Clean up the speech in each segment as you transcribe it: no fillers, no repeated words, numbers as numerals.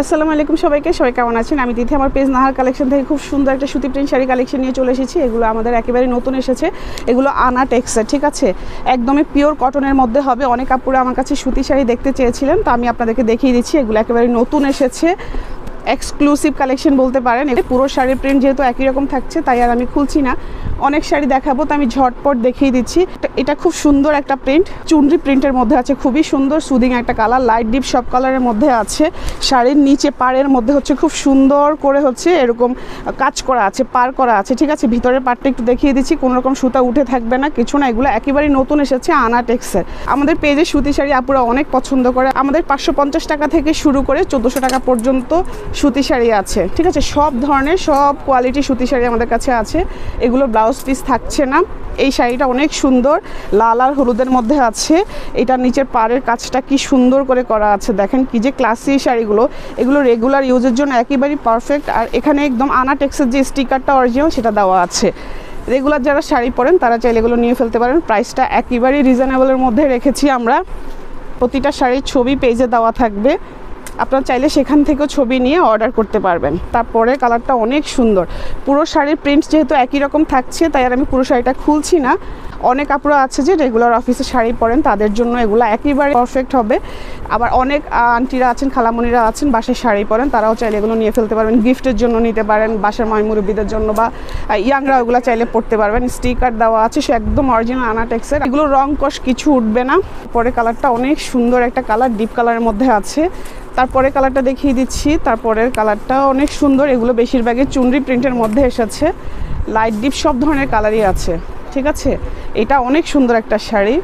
আসসালামু আলাইকুম সবাই কেমন আছেন? আমি তিথি আমার পেজ নাহার কালেকশন থেকে খুব সুন্দর একটা সুতি প্রিন্ট শাড়ি কালেকশন নিয়ে চলে এসেছি। এগুলো আমাদের একেবারে নতুন এসেছে। এগুলো আনা টেক্সের, ঠিক আছে, একদমই পিওর কটনের মধ্যে হবে। অনেক আপুরা আমার কাছে সুতি শাড়ি দেখতে চেয়েছিলেন, তো আমি আপনাদেরকে দেখিয়ে দিচ্ছি। এগুলো একেবারে নতুন এসেছে, এক্সক্লুসিভ কালেকশন বলতে পারেন। পুরো শাড়ির প্রিন্ট যেহেতু একই রকম থাকছে, তাই আর আমি খুলছি না। অনেক শাড়ি দেখাবো, তো আমি ঝটপট দেখিয়ে দিচ্ছি। এটা খুব সুন্দর একটা প্রিন্ট, চুনরি প্রিন্টের মধ্যে আছে, খুবই সুন্দর সুদিং একটা কালার, লাইট ডিপ সব কালারের মধ্যে আছে। শাড়ির নিচে পাড়ের মধ্যে হচ্ছে খুব সুন্দর করে হচ্ছে এরকম কাজ করা আছে, পার করা আছে, ঠিক আছে। ভিতরের পাড়টা একটু দেখিয়ে দিচ্ছি, কোনো রকম সুতা উঠে থাকবে না, কিছু না। এগুলো একেবারেই নতুন এসেছে আনা টেক্সের। আমাদের পেজে সুতি শাড়ি আপুরা অনেক পছন্দ করে। আমাদের 550 টাকা থেকে শুরু করে 1400 টাকা পর্যন্ত সুতি শাড়ি আছে, ঠিক আছে। সব ধরনের সব কোয়ালিটি সুতি শাড়ি আমাদের কাছে আছে। এগুলো ব্লাউজ পিস থাকছে না। এই শাড়িটা অনেক সুন্দর, লাল আর হলুদের মধ্যে আছে। এটার নিচের পাড়ের কাজটা কি সুন্দর করে করা আছে, দেখেন কি যে ক্লাসি শাড়িগুলো। এগুলো রেগুলার ইউজের জন্য একেবারেই পারফেক্ট। আর এখানে একদম আনা টেক্সের যে স্টিকারটা অরিজিনাল সেটা দেওয়া আছে। রেগুলার যারা শাড়ি পরেন তারা চাইলে এগুলো নিয়ে ফেলতে পারেন। প্রাইসটা একেবারেই রিজনেবলের মধ্যে রেখেছি আমরা। প্রতিটা শাড়ির ছবি পেজে দেওয়া থাকবে, আপনারা চাইলে সেখান থেকেও ছবি নিয়ে অর্ডার করতে পারবেন। তারপরে কালারটা অনেক সুন্দর। পুরো শাড়ির প্রিন্ট যেহেতু একই রকম থাকছে, তাই আর আমি পুরো শাড়িটা খুলছি না। অনেক আপুরা আছে যে রেগুলার অফিসে শাড়ি পরেন, তাদের জন্য এগুলো একেবারে পারফেক্ট হবে। আবার অনেক আন্টিরা আছেন, খালামণিরা আছেন, বাসায় শাড়ি পরেন, তারাও চাইলে এগুলো নিয়ে ফেলতে পারবেন। গিফটের জন্য নিতে পারেন, বাসার মুরব্বিদের জন্য, বা ইয়াংরা ওগুলো চাইলে পরতে পারবেন। স্টিকার দেওয়া আছে, সে একদম অরিজিনাল আনা টেক্সের। এগুলো রং কষ কিছু উঠবে না। পরে কালারটা অনেক সুন্দর একটা কালার, ডিপ কালারের মধ্যে আছে। তারপরে কালারটা দেখিয়ে দিচ্ছি। তারপরের কালারটা অনেক সুন্দর। এগুলো বেশিরভাগই চুনরি প্রিন্টের মধ্যে এসেছে, লাইট ডিপ সব ধরনের কালারই আছে, ঠিক আছে। এটা অনেক সুন্দর একটা শাড়ি।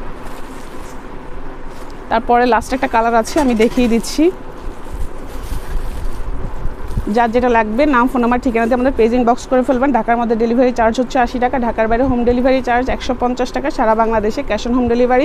তারপরে লাস্ট একটা কালার আছে, আমি দেখিয়ে দিচ্ছি। যার যেটা লাগবে নাম, ফোন নাম্বার, ঠিকানাতে আমাদের পেজ ইনবক্স করে ফেলবেন। ঢাকার মধ্যে ডেলিভারি চার্জ হচ্ছে 80 টাকা, ঢাকার বাইরে হোম ডেলিভারি চার্জ 150 টাকা, সারা বাংলাদেশে ক্যাশ অন হোম ডেলিভারি।